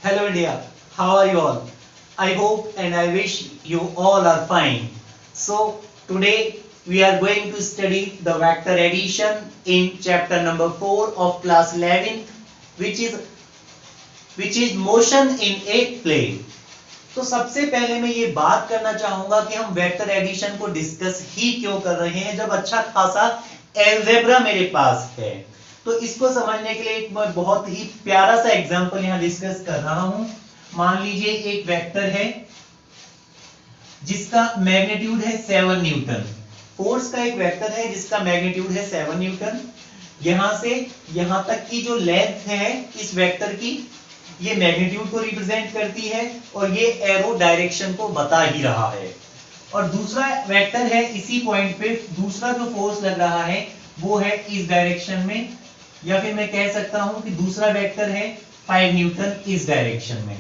Hello India, how are you all? I hope and I wish you all are fine. So today we are going to study the vector addition in chapter number 4 of class 11 which is motion in a plane. तो सबसे पहले मैं ये बात करना चाहूंगा कि हम वेक्टर एडिशन को डिस्कस ही क्यों कर रहे हैं जब अच्छा खासा एल्जेब्रा मेरे पास है। तो इसको समझने के लिए एक बहुत ही प्यारा सा एग्जांपल यहां डिस्कस कर रहा हूं। मान लीजिए एक वेक्टर है जिसका मैग्नीट्यूड है 7 न्यूटन। फोर्स का एक वेक्टर है जिसका मैग्नीट्यूड है 7 न्यूटन। यहां से यहां तक की जो लेंथ है इस वेक्टर की ये मैग्नीट्यूड को रिप्रेजेंट करती है और ये एरो डायरेक्शन को बता ही रहा है। और दूसरा वेक्टर है इसी पॉइंट पे दूसरा जो फोर्स लग रहा है वो है इस डायरेक्शन में, या फिर मैं कह सकता हूं कि दूसरा वेक्टर है 5 न्यूटन इस डायरेक्शन में।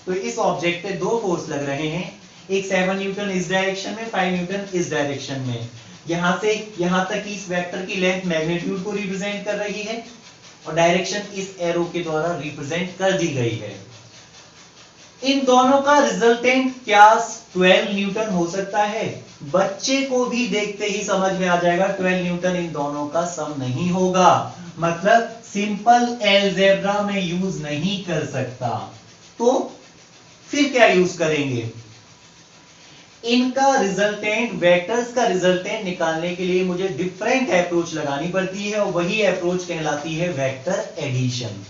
तो इस ऑब्जेक्ट पे दो फोर्स लग रहे हैं, एक 7 न्यूटन इस डायरेक्शन में, 5 न्यूटन इस डायरेक्शन में। यहां से यहां तक इस वेक्टर की लेंथ मैग्नीट्यूड को रिप्रेजेंट कर रही है और डायरेक्शन इस एरो के द्वारा रिप्रेजेंट कर दी गई है। इन दोनों का रिजल्टेंट क्या 12 न्यूटन हो सकता है? बच्चे को भी देखते ही समझ में आ जाएगा 12 न्यूटन इन दोनों का सम नहीं होगा, मतलब सिंपल एल्जेब्रा में यूज नहीं कर सकता। तो फिर क्या यूज करेंगे? इनका रिजल्टेंट, वेक्टर्स का रिजल्टेंट निकालने के लिए मुझे डिफरेंट अप्रोच लगानी पड़ती है और वही अप्रोच कहलाती है vector addition.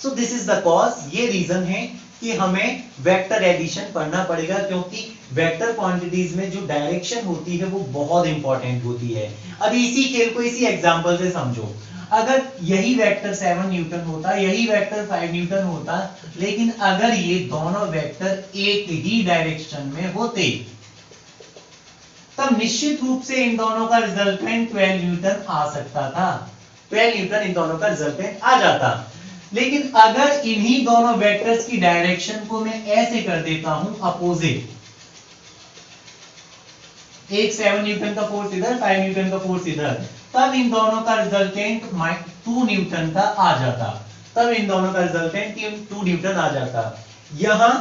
So this is the cause, ये रीजन है कि हमें वेक्टर एडिशन पढ़ना पड़ेगा, क्योंकि वेक्टर क्वांटिटीज में जो डायरेक्शन होती है वो बहुत इंपॉर्टेंट होती है। अभी इसी खेल को इसी एग्जांपल से समझो। अगर यही वेक्टर 7 न्यूटन होता, यही वेक्टर 5 न्यूटन होता, लेकिन अगर ये दोनों वेक्टर एक ही डायरेक्शन में होते तब निश्चित रूप से इन दोनों का रिजल्टेंट 12 न्यूटन आ सकता था। 12 न्यूटन इन दोनों का रिजल्टेंट आ जाता। लेकिन अगर इन्हीं दोनों वेक्टर्स की डायरेक्शन को मैं ऐसे कर देता हूं अपोजिट, एक 7 न्यूटन का फोर्स इधर, 5 न्यूटन का फोर्स इधर, तब इन दोनों का रिजल्टेंट 2 न्यूटन का आ जाता। तब इन दोनों का रिजल्टेंट 2 न्यूटन आ जाता। यहां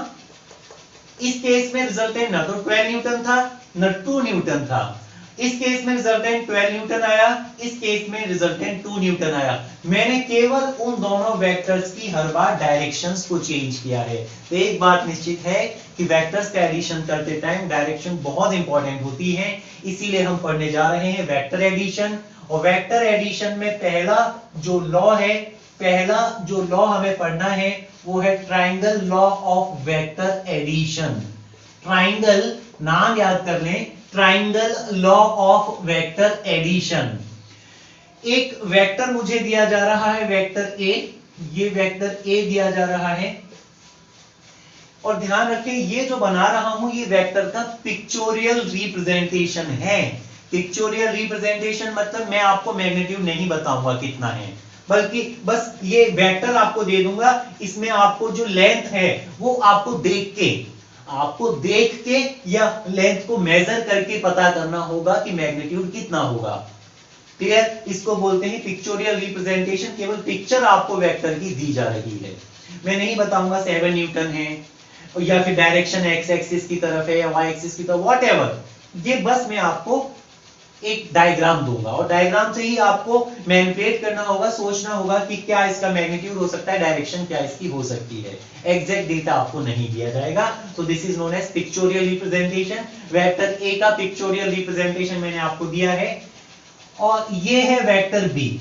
इस केस में रिजल्टेंट ना तो 12 न्यूटन था न 2 न्यूटन था। इस केस में रिजल्टेंट 12 न्यूटन आया, इस केस में रिजल्टेंट 2 न्यूटन आया। मैंने केवल उन दोनों वेक्टर्स की हर बार डायरेक्शंस को चेंज किया है। तो एक बात निश्चित है कि वेक्टर्स का एडिशन करते टाइम डायरेक्शन बहुत इंपॉर्टेंट होती है, इसीलिए हम पढ़ने जा रहे हैं वेक्टर एडिशन। और वेक्टर एडिशन में पहला जो लॉ हमें पढ़ना है वो है triangle law of vector addition. Triangle नाम याद कर लें, triangle law of vector addition. एक वेक्टर मुझे दिया जा रहा है, वेक्टर ए, ये वेक्टर ए दिया जा रहा है और ध्यान रखें ये जो बना रहा हूं ये वेक्टर का पिक्चोरियल रिप्रेजेंटेशन है। पिक्चोरियल रिप्रेजेंटेशन मतलब मैं आपको मैग्नीट्यूड नहीं बताऊंगा कितना है, बल्कि बस ये वेक्टर आपको दे दूंगा, इसमें आपको जो लेंथ है वो आपको देख के या लेंथ को मेजर करके पता करना होगा कि मैग्नीट्यूड कितना होगा। क्लियर? इसको बोलते हैं पिक्चोरियल रिप्रेजेंटेशन। केवल पिक्चर आपको वेक्टर की दी जा रही है, मैं नहीं बताऊंगा 7 न्यूटन है या फिर डायरेक्शन एक्स एक्सिस की तरफ है या वाई एक्सिस की तरफ, व्हाटएवर। ये बस मैं आपको एक डायग्राम दूंगा और डायग्राम से ही आपको मैनिपुलेट करना होगा, सोचना होगा कि क्या इसका मैग्नीट्यूड हो सकता है, डायरेक्शन क्या इसकी हो सकती है। एग्जैक्ट डेटा आपको नहीं दिया जाएगा। तो this is known as pictorial representation. Vector A का पिक्चोरियल रिप्रेजेंटेशन मैंने आपको दिया है और ये है वेक्टर बी।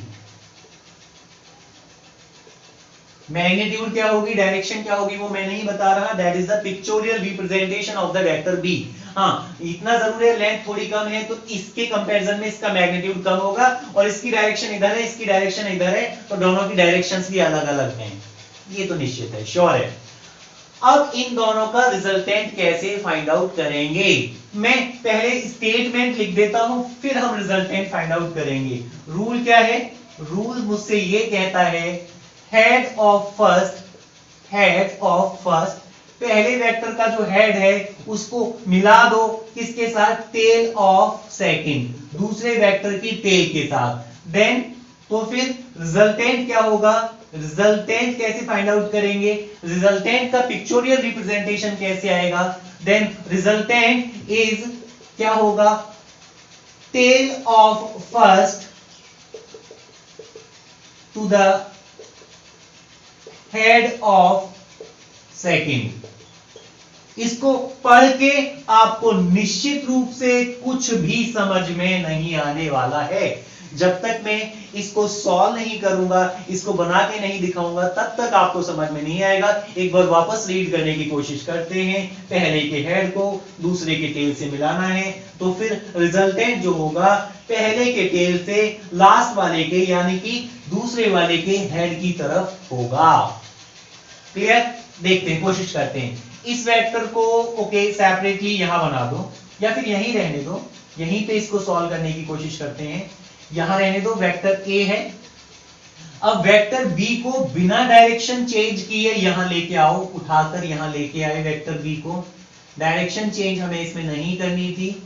मैग्नीट्यूड क्या होगी, डायरेक्शन क्या होगी वो मैं नहीं बता रहा, that is the pictorial representation of the vector B. हाँ, इतना जरूर है, लेंथ थोड़ी कम है तो इसके कंपैरिजन में इसका मैग्नीट्यूड कम होगा और इसकी डायरेक्शन इधर है, इसकी डायरेक्शन इधर है, तो दोनों की डायरेक्शंस भी अलग अलग हैं, ये तो निश्चित है, श्योर है। अब इन दोनों का रिजल्टेंट कैसे फाइंड आउट करेंगे? मैं पहले स्टेटमेंट लिख देता हूं, फिर हम रिजल्टेंट फाइंड आउट करेंगे। रूल क्या है? रूल मुझसे ये कहता है हेड ऑफ फर्स्ट, पहले वेक्टर का जो हेड है उसको मिला दो किसके साथ, टेल ऑफ सेकंड, दूसरे वेक्टर की टेल के साथ। देन तो फिर रिजल्टेंट क्या होगा, रिजल्टेंट कैसे फाइंड आउट करेंगे, रिजल्टेंट का पिक्चोरियल रिप्रेजेंटेशन कैसे आएगा, देन रिजल्टेंट इज क्या होगा, tail of first to the head of second. इसको पढ़ के आपको निश्चित रूप से कुछ भी समझ में नहीं आने वाला है। जब तक मैं इसको सॉल्व नहीं करूंगा, इसको बना के नहीं दिखाऊंगा, तब तक आपको समझ में नहीं आएगा। एक बार वापस रीड करने की कोशिश करते हैं। पहले के हेड को दूसरे के टेल से मिलाना है, तो फिर रिजल्टेंट जो होगा पहले के टेल से लास्ट वाले के यानी कि दूसरे वाले के हेड की तरफ होगा। क्लियर? देखते हैं, कोशिश करते हैं। इस वेक्टर को ओके सेपरेटली यहां बना दो या फिर यहीं रहने दो, यहीं पे इसको सॉल्व करने की कोशिश करते हैं। यहां रहने दो, वेक्टर ए है। अब वेक्टर बी को बिना डायरेक्शन चेंज किए यहां लेके आओ, उठाकर यहां लेके आए वेक्टर बी को। डायरेक्शन चेंज हमें इसमें नहीं करनी थी,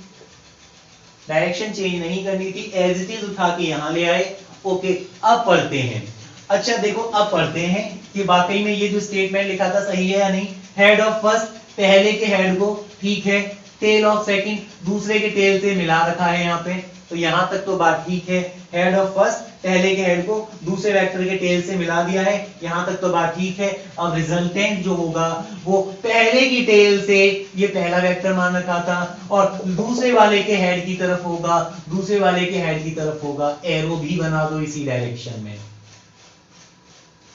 डायरेक्शन चेंज नहीं करनी थी, एज इट इज उठा के यहां ले आए। ओके, अब पढ़ते हैं। अच्छा देखो, अब पढ़ते हैं कि वाकई में ये जो स्टेटमेंट लिखा था सही है या नहीं। हेड ऑफ फर्स्ट पहले के हेड को, ठीक है, टेल ऑफ सेकंड दूसरे के टेल से मिला रखा है यहाँ पे, तो यहां तक तो बात ठीक है। हेड ऑफ फर्स्ट पहले के हेड को दूसरे वेक्टर के टेल से मिला दिया है, यहां तक तो बात ठीक है। अब रिजल्टेंट जो होगा वो पहले की टेल से, ये पहला वेक्टर मान रखा था, और दूसरे वाले के हेड की तरफ होगा, दूसरे वाले के हेड की तरफ होगा। एरो भी बना दो इसी डायरेक्शन में,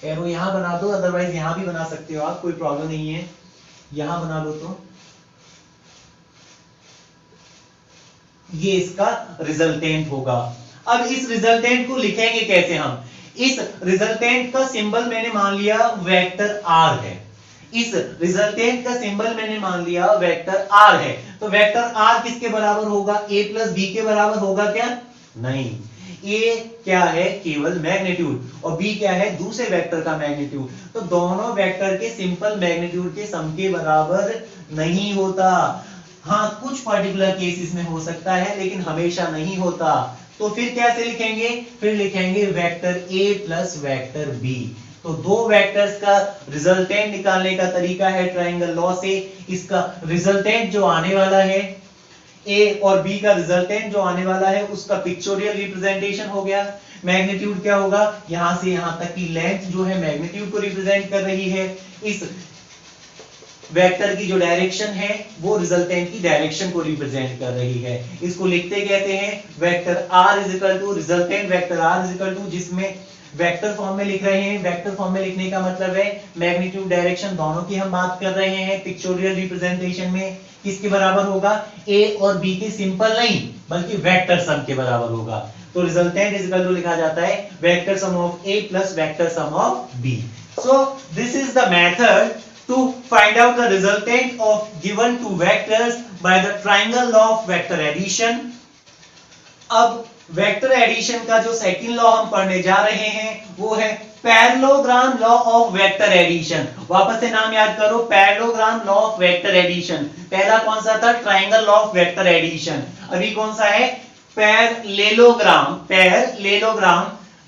एरो यहां बना दो, अदरवाइज यहां भी बना सकते हो आप, कोई प्रॉब्लम नहीं है। यहां बना दो तो ये इसका रिजल्टेंट होगा। अब इस रिजल्टेंट को लिखेंगे कैसे हम? इस रिजल्टेंट का सिंबल मैंने मान लिया वेक्टर आर है, इस रिजल्टेंट का सिंबल मैंने मान लिया वेक्टर आर है। तो वेक्टर आर किसके बराबर होगा? ए प्लस बी के बराबर होगा क्या? नहीं, ए क्या है? केवल मैग्नीट्यूड, और बी क्या है? दूसरे वेक्टर का मैग्नीट्यूड। तो दोनों वेक्टर के सिंपल मैग्नीट्यूड के सम के बराबर नहीं होता। हाँ, कुछ पर्टिकुलर केसेस में हो सकता है, लेकिन हमेशा नहीं होता। तो फिर कैसे लिखेंगे? फिर लिखेंगे vector A plus vector B. तो दो वेक्टर्स का रिजल्टेंट निकालने का तरीका है ट्रायंगल लॉ से। इसका रिजल्टेंट जो आने वाला है, ए और बी का रिजल्टेंट जो आने वाला है, उसका पिक्चोरियल रिप्रेजेंटेशन हो गया। मैग्नीट्यूड क्या होगा? यहां से यहां तक की लेंथ जो है मैग्नीट्यूड को रिप्रेजेंट कर रही है। इस वेक्टर की जो डायरेक्शन है वो रिजल्टेंट की डायरेक्शन को रिप्रेजेंट कर रही है। इसको लिखते कहते हैं vector R is equal to resultant vector R is equal to, जिसमें वेक्टर फॉर्म में लिख रहे हैं। वेक्टर फॉर्म में लिखने का मतलब है मैग्नीट्यूड डायरेक्शन दोनों की हम बात कर रहे हैं। पिक्चोरियल रिप्रेजेंटेशन में किसके बराबर होगा? ए और बी के सिंपल नहीं, बल्कि वेक्टर सम के बराबर होगा। तो रिजल्टेंट इज इक्वल टू लिखा जाता है vector sum of A plus vector sum of B. So this is the method to find out the resultant of given two vectors by the triangle law of vector addition। अब vector addition का जो second law हम पढ़ने जा रहे हैं वो है parallelogram law of vector addition. वापस से नाम याद करो, parallelogram law of vector addition. पहला कौन सा था? Triangle law of vector addition. अभी कौन सा है? Parallelogram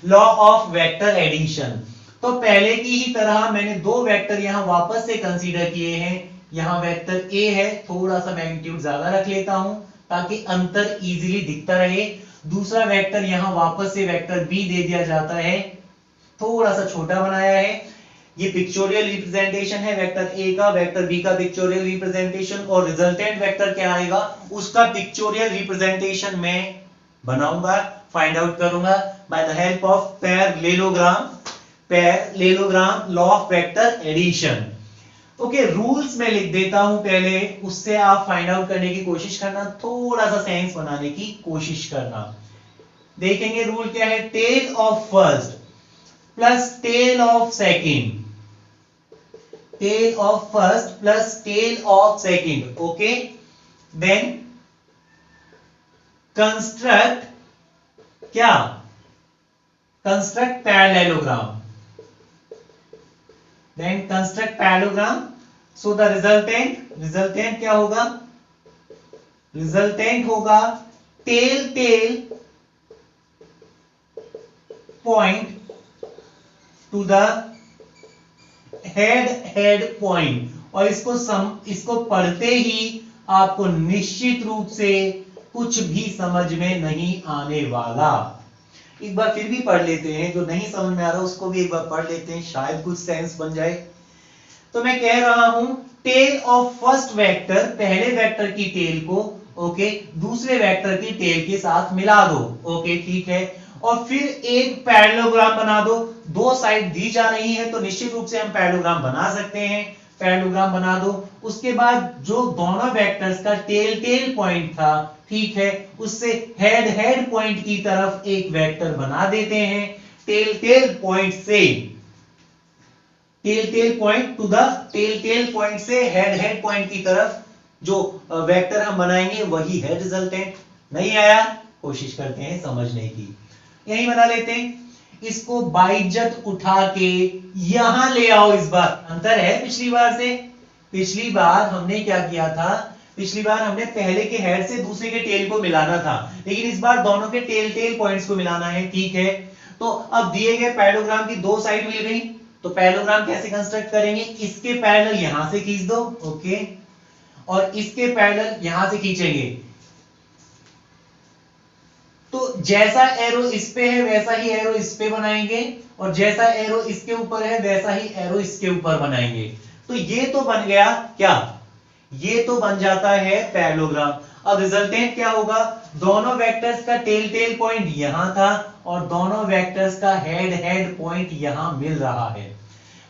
law of vector addition. तो पहले की ही तरह मैंने दो वेक्टर यहां वापस से कंसीडर किए हैं। यहां वेक्टर ए है, थोड़ा सा मैग्नीट्यूड ज्यादा रख लेता हूं ताकि अंतर इजीली दिखता रहे। दूसरा वेक्टर यहां वापस से वेक्टर बी दे दिया जाता है, थोड़ा सा छोटा बनाया है। ये पिक्चोरियल रिप्रेजेंटेशन है वेक्टर ए का, वेक्टर बी का पिक्चोरियल रिप्रेजेंटेशन, और रिजल्टेंट वेक्टर क्या आएगा उसका पिक्चोरियल रिप्रेजेंटेशन मैं बनाऊंगा, फाइंड आउट करूंगा by the help of parallelogram law of vector addition. Okay, rules में लिख देता हूं पहले, उससे आप फाइंड आउट करने की कोशिश करना, थोड़ा सा सेंस बनाने की कोशिश करना। देखेंगे रूल क्या है? Tail of first plus tail of second, tail of first plus tail of second. Okay, then construct क्या? Construct parallelogram, then construct parallelogram। so the resultant क्या होगा? resultant होगा tail point to the head point, और इसको पढ़ते ही आपको निश्चित रूप से कुछ भी समझ में नहीं आने वाला। एक बार फिर भी पढ़ लेते हैं, जो नहीं समझ में आ रहा उसको भी एक बार पढ़ लेते हैं, शायद कुछ सेंस बन जाए। तो मैं कह रहा हूं टेल ऑफ फर्स्ट वेक्टर, पहले वेक्टर की टेल को ओके दूसरे वेक्टर की टेल के साथ मिला दो। ओके ठीक है, और फिर एक पैरेललोग्राम बना दो। दो साइड दी जा रही है तो निश्चित रूप से हम पैरेललोग्राम बना सकते हैं। पैरेललोग्राम बना दो, उसके बाद जो दोनों वेक्टर्स का टेल पॉइंट था ठीक है, उससे हेड पॉइंट की तरफ एक वेक्टर बना देते हैं। टेल पॉइंट से tail point to the tail point से हेड पॉइंट की तरफ जो वेक्टर हम बनाएंगे वही है रिजल्टेंट। नहीं आया, कोशिश करते हैं समझने की। यही बना लेते हैं, इसको बाइज्जत उठा के यहां ले आओ। इस बार अंतर है पिछली बार से। पिछली बार हमने क्या किया था, पिछली बार हमने पहले के हेड से दूसरे के टेल को मिलाना था, लेकिन इस बार दोनों के टेल पॉइंट्स को मिलाना है। ठीक है, तो अब दिए गए पैरेललोग्राम की दो साइड मिल गई, तो पैरेललोग्राम कैसे कंस्ट्रक्ट करेंगे, इसके पैरेलल यहां से खींच दो ओके, और इसके पैरेलल यहां से खींचेंगे। तो जैसा एरो इस पे है वैसा ही एरो इस पे बनाएंगे, और जैसा एरो इसके ऊपर है वैसा ही एरो इसके ऊपर बनाएंगे। तो ये तो बन गया क्या, ये तो बन जाता है पैरेललोग्राम। अब रिजल्टेंट क्या होगा, दोनों वेक्टर्स का टेल पॉइंट यहां था और दोनों वेक्टर्स का हेड पॉइंट यहां मिल रहा है।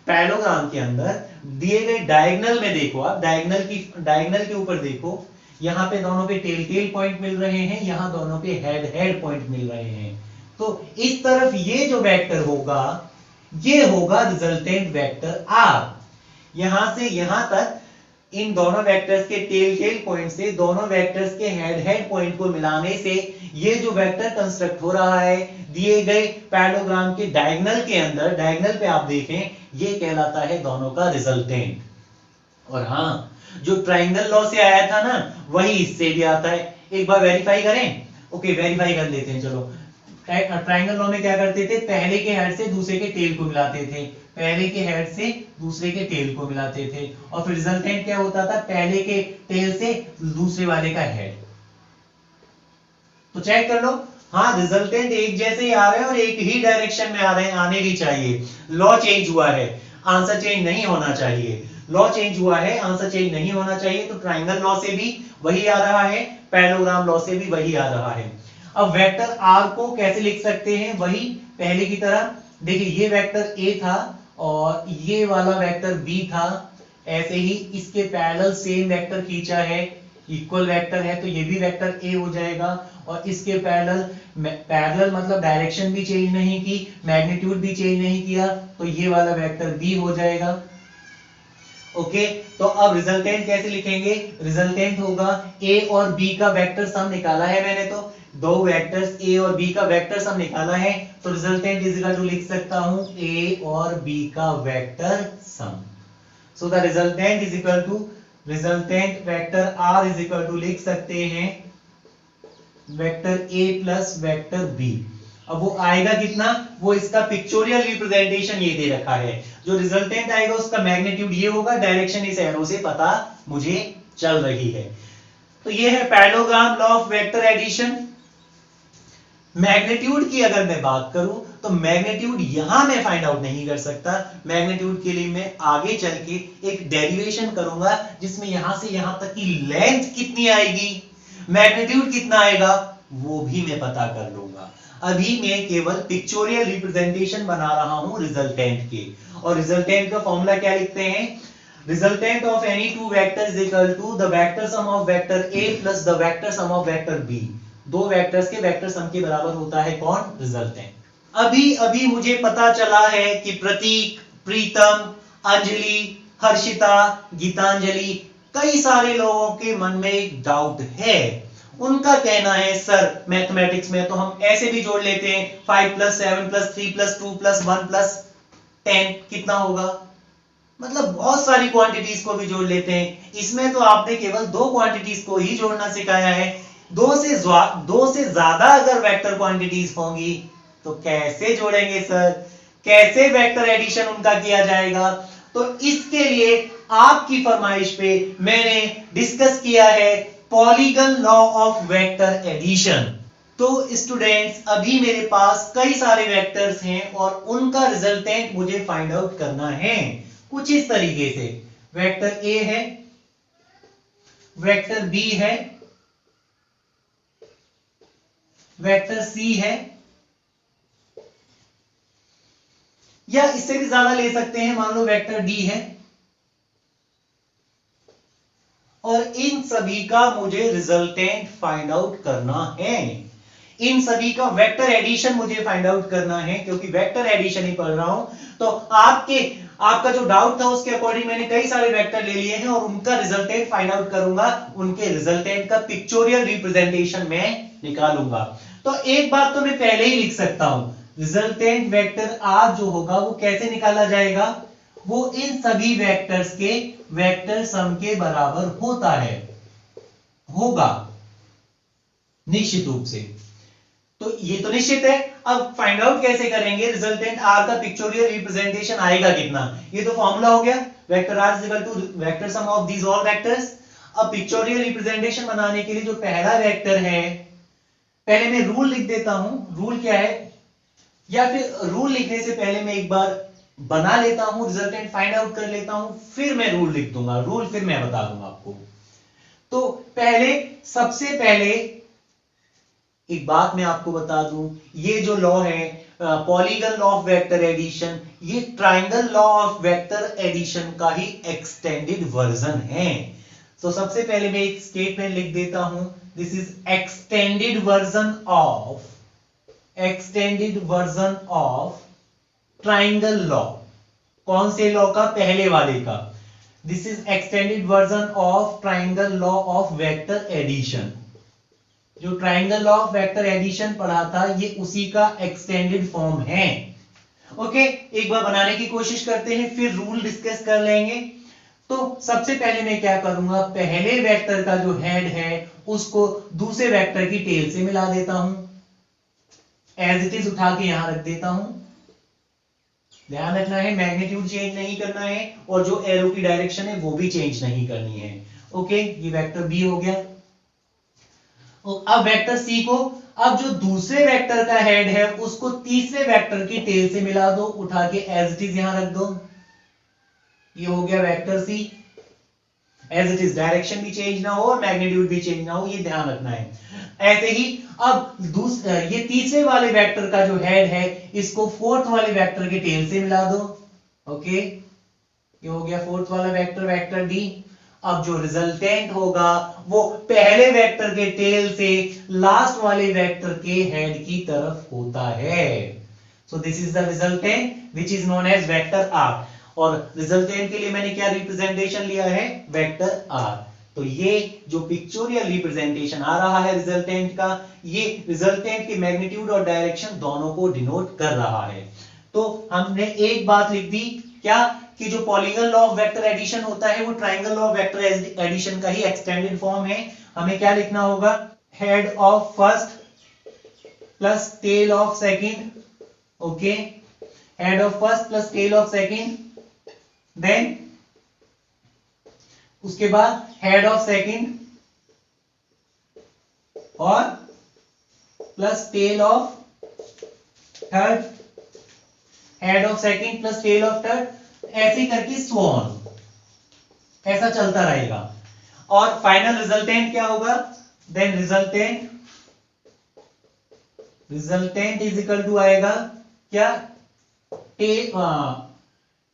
पैरेललोग्राम के अंदर दिए गए डायगोनल में देखो, आप डायगोनल के ऊपर देखो, यहां पे दोनों के टेल पॉइंट मिल रहे हैं, यहां दोनों के हेड पॉइंट मिल रहे हैं। तो इस तरफ ये जो वेक्टर होगा ये होगा रिजल्टेंट वेक्टर आर। यहां से यहां तक इन दोनों वेक्टर्स के टेल पॉइंट से दोनों वेक्टर्स के हेड पॉइंट को मिलाने से ये जो वेक्टर कंस्ट्रक्ट हो रहा है दिए गए पैरेललोग्राम के डायगोनल के अंदर, डायगोनल पे आप देखें, ये कहलाता है दोनों का रिजल्टेंट। और हां, जो ट्रायंगल लॉ से आया था ना वही इससे भी आता है। एक बार वेरीफाई करें, ओके वेरीफाई कर लेते हैं। चलो, ट्रायंगल लॉ में क्या करते थे, पहले के हेड से दूसरे के टेल को मिलाते थे, पहले के हेड से दूसरे के टेल को मिलाते थे, और फिर रिजल्टेंट क्या होता था, पहले के टेल से दूसरे वाले का हेड। तो चेक कर लो, हाँ रिजल्टेंट एक जैसे ही आ रहे हैं और एक ही डायरेक्शन में आ रहे हैं, आने भी चाहिए। लॉ चेंज हुआ है, आंसर चेंज नहीं होना चाहिए। लॉ चेंज हुआ है, आंसर चेंज नहीं होना चाहिए। तो ट्रायंगल लॉ से भी वही आ रहा है, पैरेललोग्राम लॉ से भी वही आ रहा है। अब वेक्टर आर को कैसे लिख सकते हैं, वही पहले की तरह। देखिए ये वेक्टर ए था और ये वाला वेक्टर बी था, ऐसे ही इसके पैरेलल सेम वेक्टर खींचा है, इक्वल वेक्टर है, तो ये भी वेक्टर ए हो जाएगा। और इसके पैरेलल मतलब डायरेक्शन भी चेंज नहीं की, मैग्नीट्यूड भी चेंज नहीं किया, तो ये वाला वेक्टर बी हो जाएगा। ओके, तो अब रिजल्टेंट कैसे लिखेंगे, रिजल्टेंट होगा ए और बी का वेक्टर सम निकाला है मैंने, तो दो वेक्टर्स ए और बी का वेक्टर सम निकाला है, तो रिजल्टेंट इज इक्वल टू लिख सकता हूं ए और बी का vector sum. So the resultant is equal to, resultant vector R is equal to लिख सकते हैं vector A plus vector B. अब वो आएगा कितना, वो इसका पिक्चोरियल रिप्रेजेंटेशन ये दे रखा है। जो रिजल्टेंट आएगा उसका मैग्नीट्यूड ये होगा, डायरेक्शन इस एरो से पता मुझे चल रही है। तो ये है parallelogram law of vector addition. Magnitude की अगर मैं बात करूं तो मैग्नीट्यूड यहां मैं फाइंड आउट नहीं कर सकता। मैग्नीट्यूड के लिए मैं आगे चल के एक डेरिवेशन करूंगा जिसमें यहां से यहां तक की लेंथ कितनी आएगी, मैग्नीट्यूड कितना आएगा, वो भी मैं पता कर लूंगा। अभी मैं केवल पिक्चोरियल रिप्रेजेंटेशन बना रहा हूं रिजल्टेंट के। और रिजल्टेंट का फॉर्मूला क्या लिखते हैं, resultant of any two vector is equal to the vector sum of vector A plus the vector sum of vector B. दो वेक्टर्स के वेक्टर सम के बराबर होता है कौन, रिजल्टेंट। अभी मुझे पता चला है कि प्रतीक, प्रीतम, अंजलि, हर्षिता, गीतांजलि, कई सारे लोगों के मन में एक डाउट है। उनका कहना है सर मैथमेटिक्स में तो हम ऐसे भी जोड़ लेते हैं 5 + 7 + 3 + 2 + 1 + 10 कितना होगा, मतलब बहुत सारी क्वांटिटीज को भी जोड़ लेते हैं। इसमें तो आपने केवल दो क्वांटिटीज को ही जोड़ना सिखाया है। दो से ज्यादा अगर वेक्टर क्वांटिटीज होंगी तो कैसे जोड़ेंगे सर, कैसे वेक्टर एडिशन उनका किया जाएगा, तो इसके लिए आपकी फरमाइश पे मैंने डिस्कस किया है polygon law of vector addition. तो स्टूडेंट्स अभी मेरे पास कई सारे वेक्टर्स हैं और उनका रिजल्टेंट मुझे फाइंड आउट करना है कुछ इस तरीके से। वेक्टर ए है, वेक्टर बी है, वेक्टर सी है, या इससे भी ज्यादा ले सकते हैं, मान लो वेक्टर डी है, और इन सभी का मुझे रिजल्टेंट फाइंड आउट करना है। इन सभी का वेक्टर एडिशन मुझे फाइंड आउट करना है, क्योंकि वेक्टर एडिशन ही पढ़ रहा हूं। तो आपका जो डाउट था उसके अकॉर्डिंग मैंने कई सारे वेक्टर ले लिए हैं और उनका रिजल्टेंट फाइंड आउट करूंगा, उनके रिजल्टेंट का पिक्चोरियल रिप्रेजेंटेशन मैं निकालूंगा। तो एक बात तो मैं पहले ही लिख सकता हूं, रिजल्टेंट वेक्टर आर जो होगा वो कैसे निकाला जाएगा, वो इन सभी वेक्टर्स के वेक्टर सम के बराबर होता है, होगा निश्चित रूप से। तो ये तो निश्चित है। अब फाइंड आउट कैसे करेंगे, रिजल्टेंट आर का पिक्चोरियल रिप्रेजेंटेशन आएगा कितना, ये तो फॉर्मूला हो गया, vector R is equal to vector sum of these all vectors. अब पिक्चोरियल रिप्रेजेंटेशन बनाने के लिए जो पहला वेक्टर है, पहले मैं रूल लिख देता हूं। रूल क्या है, या फिर रूल लिखने से पहले मैं एक बार बना लेता हूं, रिजल्टेंट फाइंड आउट कर लेता हूं, फिर मैं रूल लिख दूंगा। रूल फिर मैं बता दूंगा आपको। तो सबसे पहले एक बात मैं आपको बता दूं, ये जो लॉ है polygon law of vector addition, ये triangle law of vector addition का ही एक्सटेंडेड वर्जन है। तो सबसे पहले मैं एक स्टेटमेंट लिख देता हूं, this is extended version of triangle law. कौन से लॉ का, पहले वाले का। This is extended version of triangle law of vector addition. जो triangle law of vector addition पढ़ा था ये उसी का एक्सटेंडेड फॉर्म है। ओके, एक बार बनाने की कोशिश करते हैं, फिर रूल डिस्कस कर लेंगे। तो सबसे पहले मैं क्या करूंगा, पहले वेक्टर का जो हेड है उसको दूसरे वेक्टर की टेल से मिला देता हूं, एज इट इज उठा के यहां रख देता हूं। ध्यान रखना है, मैग्नीट्यूड चेंज नहीं करना है और जो एरो की डायरेक्शन है वो भी चेंज नहीं करनी है। ओके, ये वेक्टर बी हो गया। अब वेक्टर सी को, अब जो दूसरे वेक्टर का हेड है उसको तीसरे वेक्टर की टेल से मिला दो, उठा के एज इट इज यहां रख दो। ये हो गया vector C. As it is, direction भी चेंज ना हो और मैग्नीट्यूड भी चेंज ना हो, ये ध्यान रखना है। ऐसे ही अब ये तीसरे वाले वेक्टर का जो हेड है इसको फोर्थ वाले वेक्टर के टेल से मिला दो। ओके, ये हो गया फोर्थ वाला वेक्टर, वेक्टर डी। अब जो रिजल्टेंट होगा वो पहले वेक्टर के टेल से लास्ट वाले वेक्टर के हेड की तरफ होता है। So this is the resultant which is known as vector R. और रिजल्टेंट के लिए मैंने क्या रिप्रेजेंटेशन लिया है, वेक्टर आर। तो ये जो पिक्चोरियल रिप्रेजेंटेशन आ रहा है रिजल्टेंट का, ये रिजल्टेंट की मैग्नीट्यूड और डायरेक्शन दोनों को डिनोट कर रहा है। तो हमने एक बात लिख दी, क्या, कि जो polygon law of vector addition होता है वो triangle law of vector addition का ही एक्सटेंडेड फॉर्म है। हमें क्या लिखना होगा, head of first plus tail of second. Okay, head of first plus tail of second, then उसके बाद हेड ऑफ सेकंड और plus tail of third, head of second plus tail of third, ऐसे करके सो ऑन, ऐसा चलता रहेगा। और final resultant क्या होगा, then resultant is equal to आएगा क्या,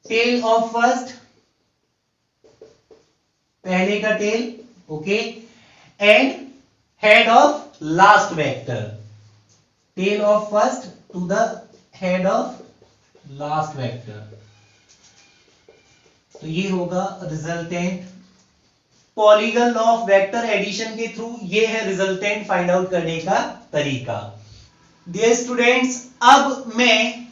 टेल ऑफ फर्स्ट, पहले का tail, okay, and head of last vector, tail of first to the head of last vector. तो ये होगा resultant. Polygon law of vector addition के थ्रू ये है रिजल्टेंट फाइंड आउट करने का तरीका। डियर स्टूडेंट्स, अब मैं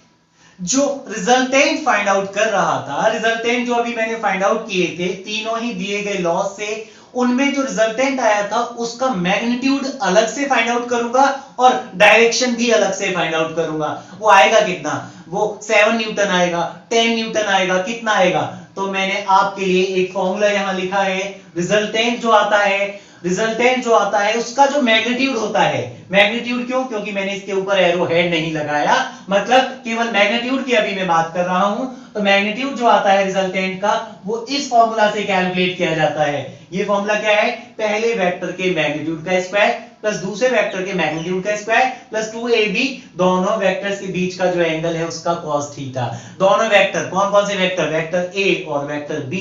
जो रिजल्टेंट फाइंड आउट कर रहा था, रिजल्टेंट जो अभी मैंने फाइंड आउट किए थे तीनों ही दिए गए लॉ से, उनमें जो रिजल्टेंट आया था उसका मैग्नीट्यूड अलग से फाइंड आउट करूंगा और डायरेक्शन भी अलग से फाइंड आउट करूंगा। वो आएगा कितना, वो 7 न्यूटन आएगा, 10 न्यूटन आएगा, कितना आएगा? तो मैंने आपके लिए एक फॉर्मूला यहां लिखा है, रिजल्टेंट जो आता है उसका जो मैग्नीट्यूड होता है, मैग्नीट्यूड क्यों? क्योंकि मैंने इसके ऊपर एरो हेड नहीं लगाया, मतलब केवल मैग्नीट्यूड की अभी मैं बात कर रहा हूं। तो मैग्नीट्यूड जो आता है रिजल्टेंट का, वो इस फॉर्मूला से कैलकुलेट किया जाता है। ये फॉर्मूला क्या है? पहले वेक्टर के मैग्नीट्यूड का स्क्वायर प्लस दूसरे वेक्टर के मैग्नीट्यूड का स्क्वायर प्लस 2ab, दोनों वेक्टर्स के बीच का जो एंगल है उसका cos थीटा। दोनों वेक्टर, कौन कौन से वेक्टर? वेक्टर a और वेक्टर b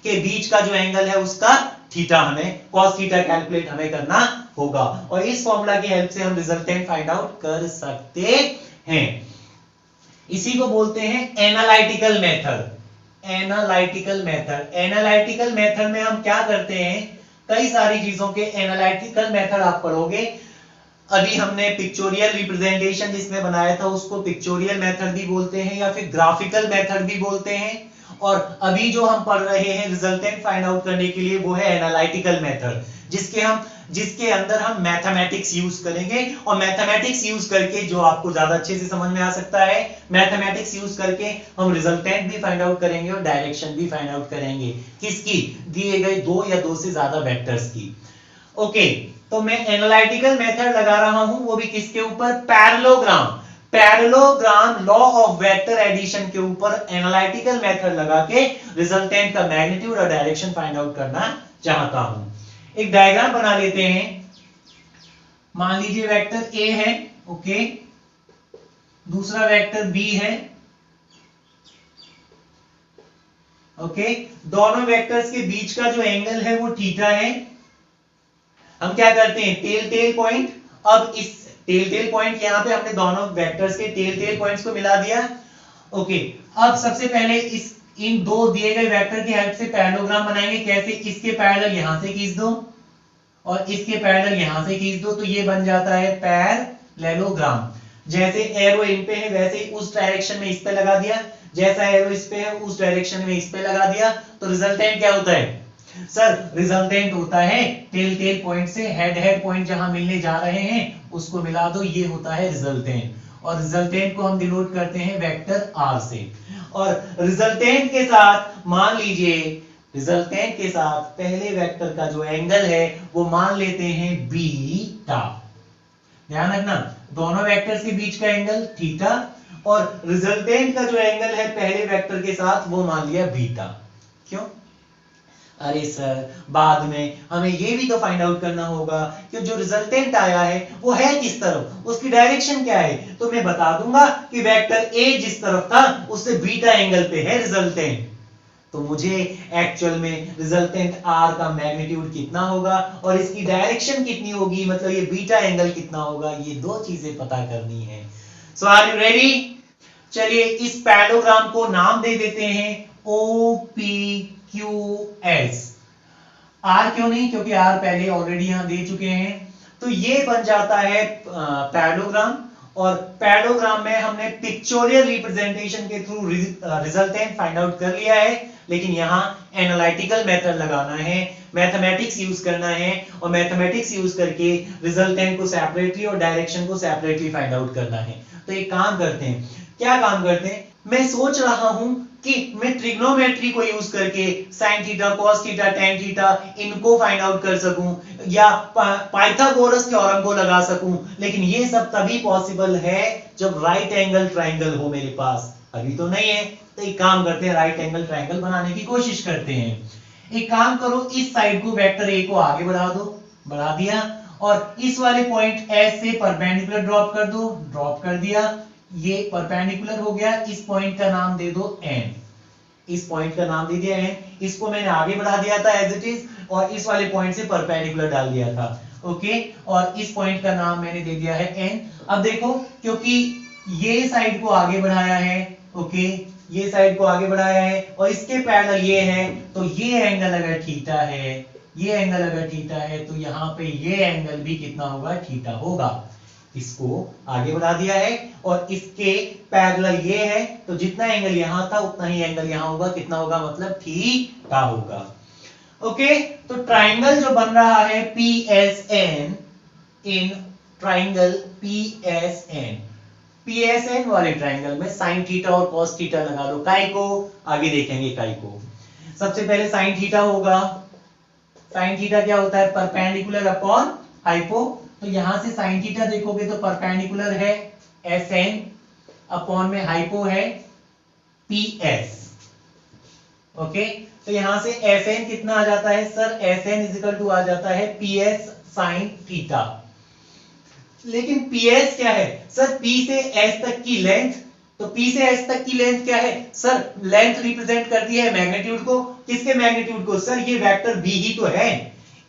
के बीच का जो एंगल है उसका थीटा, हमें cos थीटा कैलकुलेट हमें करना होगा, और इस फॉर्मूला की हेल्प से हम रिजल्टेंट फाइंड आउट कर सकते हैं। इसी को बोलते हैं एनालिटिकल मेथड। एनालिटिकल मेथड में हम क्या करते हैं? कई सारी चीजों के एनालिटिकल मेथड आप पढ़ोगे। अभी हमने पिक्चोरियल रिप्रेजेंटेशन जिसमें बनाया था उसको पिक्चोरियल मेथड भी बोलते हैं या फिर ग्राफिकल मेथड भी बोलते हैं, और अभी जो हम पढ़ रहे हैं रिजल्टेंट फाइंड आउट करने के लिए वो है एनालिटिकल मेथड, जिसके अंदर हम मैथमेटिक्स यूज करेंगे, और मैथमेटिक्स यूज करके जो आपको ज्यादा अच्छे से समझ में आ सकता है, मैथमेटिक्स यूज करके हम रिजल्टेंट भी फाइंड आउट करेंगे और डायरेक्शन भी फाइंड आउट करेंगे। किसकी? दिए गए दो या दो से ज्यादा वेक्टर्स की। ओके, तो मैं एनालिटिकल मेथड लगा रहा हूं, वो भी किसके ऊपर? Parallelogram law of vector addition के ऊपर एनालिटिकल मेथड लगा के रिजल्टेंट का मैग्नीट्यूड और डायरेक्शन फाइंड आउट करना चाहता हूं। एक डायग्राम बना लेते हैं। मान लीजिए वेक्टर a है, ओके, दूसरा वेक्टर b है, ओके, दोनों वेक्टर्स के बीच का जो एंगल है वो थीटा है। हम क्या करते हैं? टेल पॉइंट, अब इस टेल पॉइंट यहां पे हमने दोनों वेक्टर्स के टेल पॉइंट्स को मिला दिया। ओके, अब सबसे पहले इन दो दिए गए वेक्टर की हेल्प से पैरेललोग्राम बनाएंगे। कैसे? इसके पैरेलल यहां से खींच दो और इसके पैरेलल यहां से खींच दो, तो ये बन जाता है पैरेललोग्राम। जैसे एरो इन पे है वैसे ही उस डायरेक्शन में इस पे लगा दिया, जैसा एरो इस पे है उस डायरेक्शन में इस पे लगा दिया, तो रिजल्टेंट क्या होता है? सर, रिजल्टेंट होता है टेल पॉइंट से हेड पॉइंट जहां मिलने जा रहे हैं उसको मिला दो, ये होता है रिजल्टेंट। और रिजल्टेंट को हम डिनोट करते हैं वेक्टर r से। और रिजल्टेंट के साथ मान लीजिए, रिजल्टेंट के साथ पहले वेक्टर का जो एंगल है वो मान लेते हैं बीटा। ध्यान रखना, दोनों वेक्टर्स के बीच का एंगल थीटा, और रिजल्टेंट का जो एंगल है पहले वेक्टर के साथ वो मान लिया बीटा। क्यों? अरे सर, बाद में हमें ये भी तो फाइंड आउट करना होगा कि जो रिजल्टेंट आया है वो है किस तरफ, उसकी डायरेक्शन क्या है। तो मैं बता दूंगा कि वेक्टर ए जिस तरफ था उससे बीटा एंगल पे है रिजल्टेंट, तो मुझे एक्चुअल में रिजल्टेंट r का मैग्नीट्यूड कितना होगा और इसकी डायरेक्शन कितनी होगी, मतलब ये बीटा एंगल कितना होगा, ये दो चीजें पता करनी है। सो आर यू रेडी? चलिए इस पैरेललोग्राम को नाम दे देते हैं OPQS। R क्यों नहीं? क्योंकि R पहले ऑलरेडी यहां दे चुके हैं। तो ये बन जाता है पैरेललोग्राम, और पैरेललोग्राम में हमने पिक्चोरियल रिप्रेजेंटेशन के थ्रू रिजल्टेंट फाइंड आउट कर लिया है, लेकिन यहां एनालिटिकल मेथड लगाना है, मैथमेटिक्स यूज करना है, और मैथमेटिक्स यूज करके रिजल्टेंट को सेपरेटली और डायरेक्शन को सेपरेटली फाइंड आउट करना है। तो एक काम करते हैं, क्या काम करते हैं? मैं सोच रहा हूं कि मैं ट्रिग्नोमेट्री को यूज करके sin theta, cos theta, tan theta इनको फाइंड आउट कर सकूं, या पाइथागोरस थ्योरम को लगा सकूं, लेकिन ये सब तभी पॉसिबल है जब राइट एंगल ट्राइंगल हो मेरे पास। अभी तो नहीं है, तो एक काम करते हैं, राइट एंगल ट्राइंगल बनाने की कोशिश करते हैं। एक काम करो, इस साइड को वेक्टर ए को आगे बढ़ा दो, बढ़ा दिया, और इस वाले पॉइंट S से परपेंडिकुलर ड्रॉप कर दो, ड्रॉप कर दिया, ये परपेंडिकुलर हो गया। इस पॉइंट का नाम दे दो N, इस पॉइंट का नाम दे दिया N, इसको मैंने आगे बढ़ा दिया था एज इट इज, और इस वाले पॉइंट से परपेंडिकुलर डाल दिया था, ओके, और इस पॉइंट का नाम मैंने दे दिया है N। अब देखो, क्योंकि ये साइड को आगे बढ़ाया है, ओके, ये साइड को आगे बढ़ाया है, और इसके पैरेलल ये है, तो ये एंगल अगर थीटा है, ये एंगल अगर थीटा है, तो यहाँ पे ये एंगल भी कितना होगा? थीटा होगा। इसको आगे बढ़ा दिया है, और इसके पैरेलल ये है, तो जितना एंगल यहां था उतना ही एंगल यहां होगा, कितना होगा? मतलब थीटा होगा। ओके, तो ट्राइंगल जो बन रहा है PSN, in triangle PSN, PSN वाले ट्रायंगल में sin थीटा और cos थीटा लगा लो, काय को आगे देखेंगे काय को। सबसे पहले sin थीटा होगा, sin थीटा क्या होता है, परपेंडिकुलर अपॉन हाइपो, तो यहां से sin थीटा देखोगे तो परपेंडिकुलर है SN अपॉन में हाइपो है PS। ओके, तो यहां से SN कितना आ जाता है सर, SN इजिकल टू आ जाता है PS sin थीटा। लेकिन PS क्या है सर, P से S तक की लेंथ, तो P से S तक की लेंथ क्या है सर, लेंथ रिप्रेजेंट करती है मैग्नीट्यूड को, किसके मैग्नीट्यूड को सर, ये वेक्टर B ही तो है,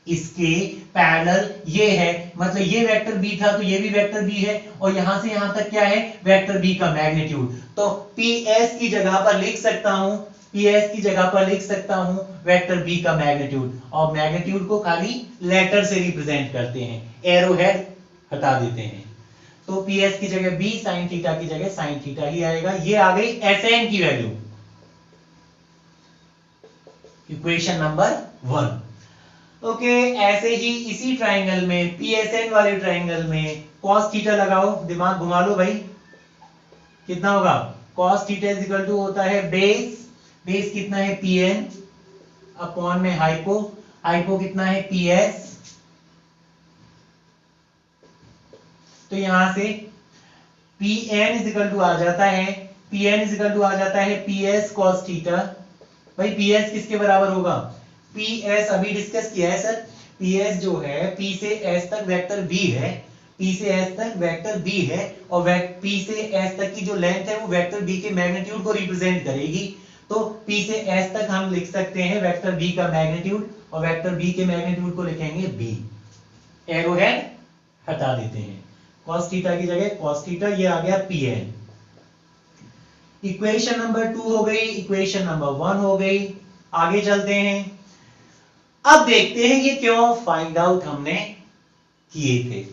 इसके पैरेलल ये है, मतलब ये वेक्टर B था तो ये भी वेक्टर B है, और यहां से यहां तक क्या है, वेक्टर B का मैग्नीट्यूड। तो PS की जगह पर लिख सकता हूं, PS की जगह पर लिख सकता हूं वेक्टर B का मैग्नीट्यूड, और मैग्नीट्यूड को खाली लेटर से रिप्रेजेंट करते हैं, एरो हेड हटा देते हैं, तो PS की जगह B, sin थीटा की जगह sin थीटा ही आएगा। ये आ गई SN की वैल्यू, इक्वेशन नंबर 1। ओके, ऐसे ही इसी ट्रायंगल में, PSN वाले ट्रायंगल में cos थीटा लगाओ, दिमाग घुमा लो भाई, कितना होगा, cos theta is equal to होता है बेस कितना है PN अपॉन में हाइपो कितना है PS, तो यहां से PN इज इक्वल टू आ जाता है, PN इज इक्वल टू आ जाता है PS cos थीटा। भाई PS किसके बराबर होगा, PS अभी डिस्कस किया है सर, PS जो है P से S तक वेक्टर B है, P से S तक वेक्टर B है, और P से S तक की जो लेंथ है वो वेक्टर B के मैग्नीट्यूड को रिप्रेजेंट करेगी, तो P से S तक हम लिख सकते हैं वेक्टर B का मैग्नीट्यूड, और वेक्टर B के मैग्नीट्यूड को लिखेंगे B, एरो हेड हटा देते हैं, cos थीटा की जगह cos थीटा, ये आ गया PN। इक्वेशन नंबर 2 हो गई, इक्वेशन नंबर 1 हो गई। आगे चलते हैं, अब देखते हैं ये क्यों फाइंड आउट हमने किए थे।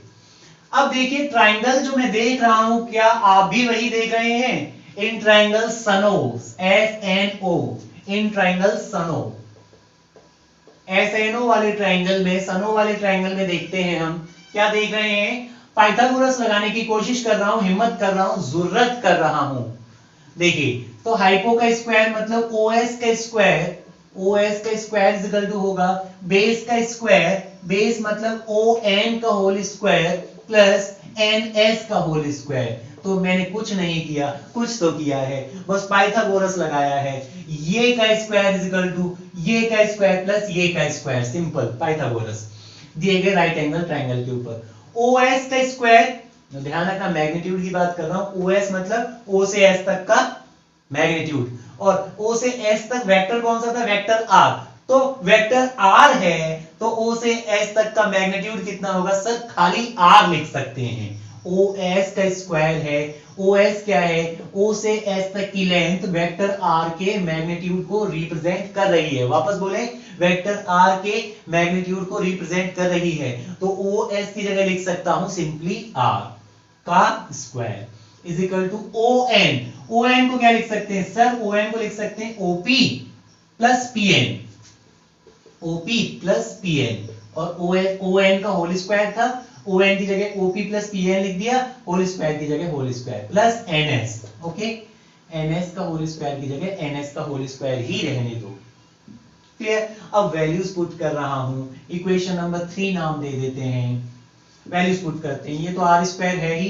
अब देखिए ट्राइंगल जो मैं देख रहा हूं, क्या आप भी वही देख रहे हैं, इन ट्राइंगल सनो, SNO, इन ट्राइंगल सनो, SNO वाले ट्राइंगल में, सनो वाले ट्राइंगल में देखते हैं हम क्या देख रहे हैं, पाइथागोरस लगाने की कोशिश कर रहा हूं, हिम्मत कर रहा हूं, जरूरत कर रहा हूं। देखिए, तो हाइपो का स्क्वायर मतलब OS का स्क्वायर, OS का स्क्वायर इज इक्वल टू होगा बेस का स्क्वायर, बेस मतलब ON का होल स्क्वायर प्लस NS का होल स्क्वायर। तो मैंने कुछ नहीं किया, कुछ तो किया है, बस पाइथागोरस लगाया है, ये का स्क्वायर इज इक्वल टू ये का स्क्वायर प्लस ये का स्क्वायर, सिंपल पाइथागोरस दिए गए राइट एंगल ट्रायंगल के ऊपर। OS का स्क्वायर, ध्यान रखना मैग्नीट्यूड की बात कर रहा हूं, OS मतलब O से S तक का मैग्नीट्यूड, और O से S तक वेक्टर कौन सा था, वेक्टर R, तो वेक्टर R है तो O से S तक का मैग्नीट्यूड कितना होगा सर, खाली R लिख सकते हैं, OS का स्क्वायर है, OS क्या है, O से S तक की लेंथ वेक्टर R के मैग्नीट्यूड को रिप्रेजेंट कर रही है, वापस बोले वेक्टर R के मैग्नीट्यूड को रिप्रेजेंट कर रही है, तो OS की जगह लिख सकता हूं सिंपली R का square is equal to ON। ON को क्या लिख सकते हैं सर, ON को लिख सकते हैं OP plus PN, OP plus PN, और ON का होल स्क्वायर था, ON की जगह OP प्लस PN लिख दिया, होल स्क्वायर की जगह whole square plus NS, okay, NS का होल स्क्वायर की जगह NS का होल स्क्वायर ही रहने दो, क्लियर। अब वैल्यूज पुट कर रहा हूं, इक्वेशन नंबर 3 नाम दे देते हैं, वैल्यूज पुट करते हैं, ये तो R स्क्वायर है ही,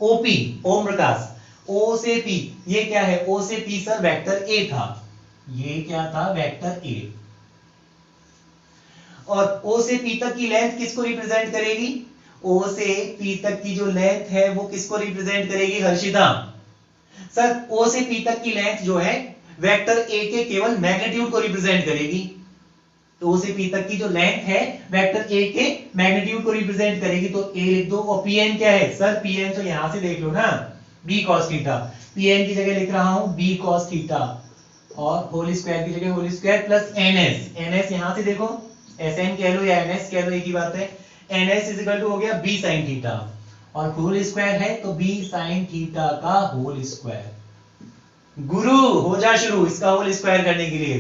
OP ओम प्रकाश, O से P, ये क्या है, O से P सर वेक्टर A था, ये क्या था वेक्टर A, और O से P तक की लेंथ किसको रिप्रेजेंट करेगी, O से P तक की जो लेंथ है वो किसको रिप्रेजेंट करेगी हर्षिता, सर O से P तक की लेंथ जो है वेक्टर A के केवल मैग्नीट्यूड को रिप्रेजेंट करेगी, तो O से P तक की जो लेंथ है वेक्टर A के मैग्नीट्यूड को रिप्रेजेंट करेगी, तो A लिख दो, और PN क्या है सर, PN तो यहां से देख लो ना, B cos थीटा, PN की जगह लिख रहा हूं B cos थीटा, और होल स्क्वायर की जगह होल स्क्वायर प्लस NS यहां से देखो, SN कह लो या NS कह लो एक ही बात है, NS इज इक्वल टू हो गया B sin थीटा, और होल स्क्वायर है तो B sin थीटा का होल स्क्वायर। गुरु हो जा शुरू इसका होल स्क्वायर करने के लिए,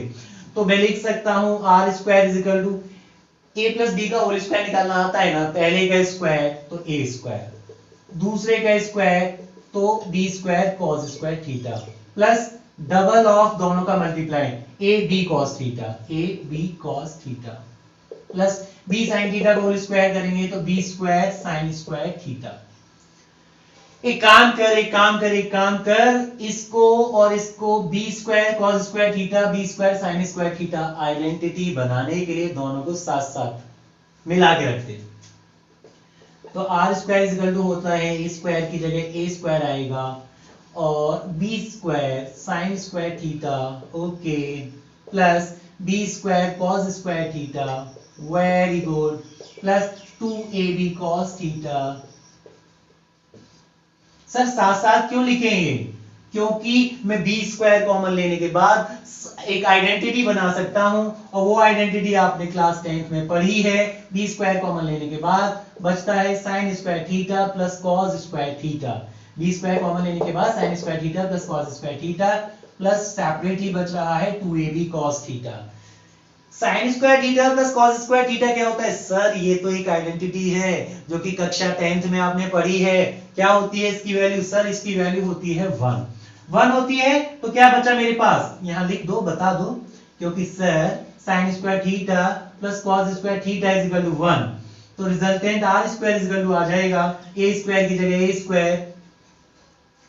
तो मैं लिख सकता हूं R square is equal to A plus B का होल स्क्वायर निकालना आता है ना, पहले का स्क्वायर तो A स्क्वायर, दूसरे का स्क्वायर तो B square cos square theta plus double of दोनों का multiply A B cos theta plus B sine theta whole square करेंगे तो B square sine square theta. एक काम कर इसको और इसको B square cos square theta B square sine square theta identity बनाने के लिए दोनों को साथ साथ मिला के रखते। तो आर स्क्वायर इक्वल टू होता है ए स्क्वायर की जगह ए स्क्वायर आएगा और B square sine square theta okay plus B square cos square theta very good plus 2ab cos theta. Sir साथ साथ क्यों लिखेंगे? क्योंकि मैं बी स्क्वायर कॉमन लेने के बाद एक आइडेंटिटी बना सकता हूं और वो आइडेंटिटी आपने क्लास 10th में पढ़ी है। बी स्क्वायर कॉमन लेने के बाद बचता है sine square theta plus cos square theta. B square common लेने के बाद sine square theta plus cos square theta plus separately बच रहा है 2ab cos theta. Sine square theta plus cos square theta क्या होता है? सर ये तो एक आइडेंटिटी है जो कि कक्षा 10th में आपने पढ़ी है। क्या होती है इसकी वैल्यू? सर इसकी वैल्यू होती है 1 होती है। तो क्या बचा मेरे पास? यहां लिख दो, बता दो, क्योंकि sir sine square theta plus cos square theta is equal to 1, तो resultant R square is equal to आ जाएगा ए स्क्वायर की जगह A square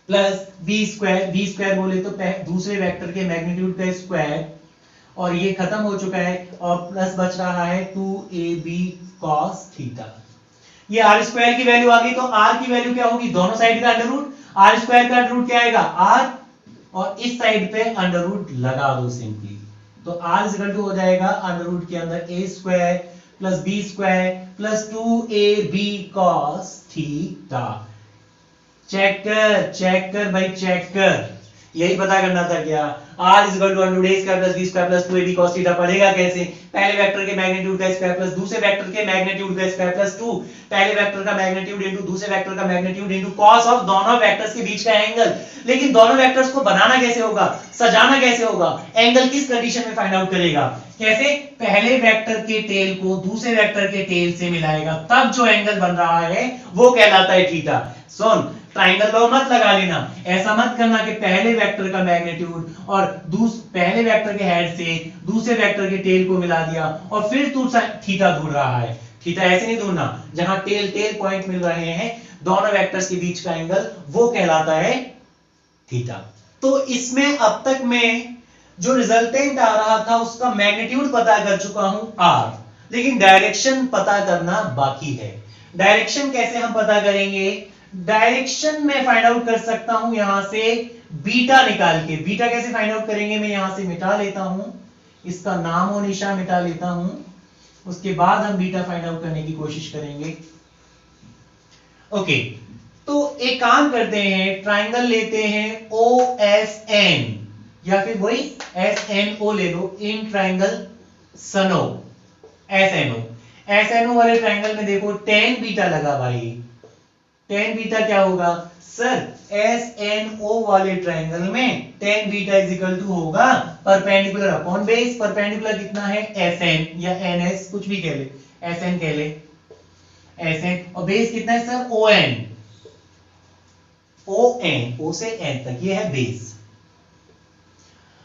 plus B square बोले तो दूसरे वेक्टर के मैग्नीट्यूड का स्क्वायर और ये खत्म हो चुका है और प्लस बच रहा है 2ab cos थीटा। ये आर स्क्वायर की वैल्यू आ गई, तो आर की वैल्यू क्या होगी? दोनों साइड का अंडर रूट, आर स्क्वायर का अंडर रूट क्या आएगा? आर, और इस साइड पे अंडर रूट लगा दो सिंपली, तो आर इज इक्वल टू हो जाएगा अंडर रूट के अंदर A square plus B square plus 2ab cos theta. Check कर भाई, चेक कर, यही पता करना था क्या? r is equal to under root a square plus b square plus 2ab cos theta पढ़ेगा कैसे? पहले वेक्टर के मैग्नीट्यूड का स्क्वायर प्लस दूसरे वेक्टर के मैग्नीट्यूड का स्क्वायर प्लस 2 पहले वेक्टर का मैग्नीट्यूड इनटू दूसरे वेक्टर का मैग्नीट्यूड इनटू cos ऑफ दोनों वेक्टर्स के बीच का एंगल। लेकिन दोनों वेक्टर्स को बनाना कैसे होगा, सजाना कैसे होगा? एंगल किस कंडीशन में फाइंड आउट करेगा? कैसे? पहले वेक्टर के टेल को दूसरे वेक्टर के टेल से मिलाएगा, तब जो एंगल बन रहा है वो कहलाता है थीटा। सुन, ट्राइंगल लॉ मत लगा लेना, ऐसा मत करना कि पहले वेक्टर का मैग्नीट्यूड और पहले वेक्टर के हेड से दूसरे वेक्टर के टेल को मिला दिया और फिर तू थीटा ढूंढ रहा है। थीटा ऐसे नहीं ढूंढना, जहां टेल पॉइंट मिल रहे हैं दोनों वेक्टर्स के बीच का एंगल, वो कहलाता है थीटा। तो इसमें अब तक मैं जो रिजल्टेंट आ रहा था उसका मैग्नीट्यूड पता कर चुका हूं r, लेकिन डायरेक्शन पता करना बाकी है। डायरेक्शन कैसे हम पता करेंगे? डायरेक्शन में फाइंड आउट कर सकता हूं यहां से बीटा निकाल के। बीटा कैसे फाइंड आउट करेंगे? मैं यहां से मिटा लेता हूं, इसका नाम और निशान मिटा लेता हूं, उसके बाद हम बीटा फाइंड आउट करने की कोशिश करेंगे। ओके, तो एक काम करते हैं, ट्राइंगल लेते हैं OSN या फिर वही SNO ले लो, इन ट्राइंगल सनो SNO वाले ट्राइंगल में देखो tan बीटा लगा भाई। tan बीटा क्या होगा? सर SNO वाले ट्राइंगल में tan beta is equal to होगा परपेंडिकुलर अपॉन बेस। परपेंडिकुलर कितना है? SN या NS, कुछ भी कह ले, SN कह ले, SN, और बेस कितना है सर? ON, O से N तक, ये है बेस।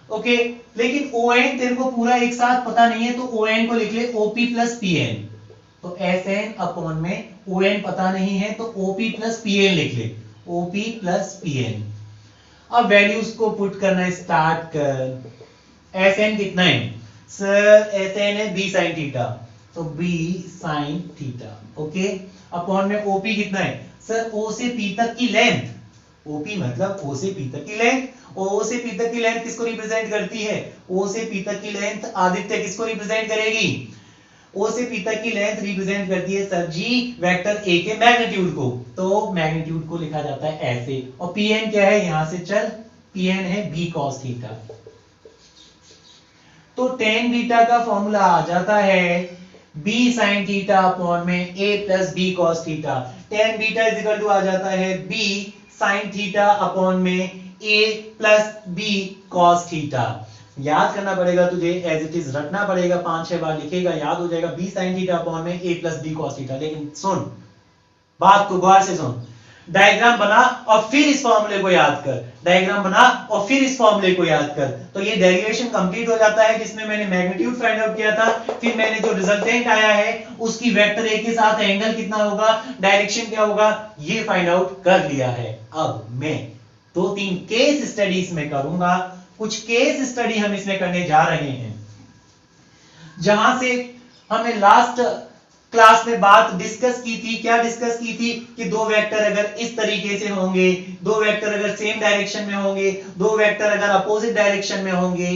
ओके, लेकिन ON तेरे को पूरा एक साथ पता नहीं है, तो ON को लिख ले OP प्लस PN। तो SN अपॉन में ON पता नहीं है तो OP प्लस PN लिख ले, OP प्लस PN। अब वैल्यूज को पुट करना स्टार्ट कर। SN कितना है? सर SN है B sin थीटा, तो B sin theta, okay, upon में OP कितना है? सर O से P तक की लेंथ, OP मतलब O से P तक की लेंथ, O से P तक की लेंथ किसको रिप्रेजेंट करती है? O से P तक की लेंथ आदित्य किसको रिप्रेजेंट करेगी? O से P तक की लेंथ रिप्रेजेंट करती है सर जी वेक्टर A के मैग्नीट्यूड को, तो मैग्नीट्यूड को लिखा जाता है ऐसे। और Pn क्या है? यहां से चल, Pn है B cos थीटा। तो tan बीटा का फॉर्मूला आ जाता है B sin थीटा अपॉन में A plus B cos theta. tan beta is equal to आ जाता है B sin थीटा अपॉन में A plus B cos theta. याद करना पड़ेगा तुझे, एज इट इज रटना पड़ेगा, 5-6 बार लिखेगा, याद हो जाएगा। B sin थीटा अपॉन में A plus B cos theta. लेकिन सुन, बात को गौर से सुन, डायग्राम बना और फिर इस फॉर्मूले को याद कर, डायग्राम बना और फिर इस फॉर्मूले को याद कर, तो ये डेरिवेशन कंप्लीट हो जाता है जिसमें मैंने मैग्नीट्यूड फाइंड आउट किया था, फिर मैंने जो रिजल्टेंट आया है उसकी वेक्टर ए के साथ एंगल कितना होगा, डायरेक्शन क्या होगा, ये फाइंड आउट कर लिया है। अब मैं 2-3 केस स्टडीज में करूंगा, कुछ केस स्टडी हम इसमें करने जा रहे हैं जहां से हमने लास्ट क्लास में बात डिस्कस की थी। क्या डिस्कस की थी कि दो वेक्टर अगर इस तरीके से होंगे, दो वेक्टर अगर सेम डायरेक्शन में होंगे, दो वेक्टर अगर अपोजिट डायरेक्शन में होंगे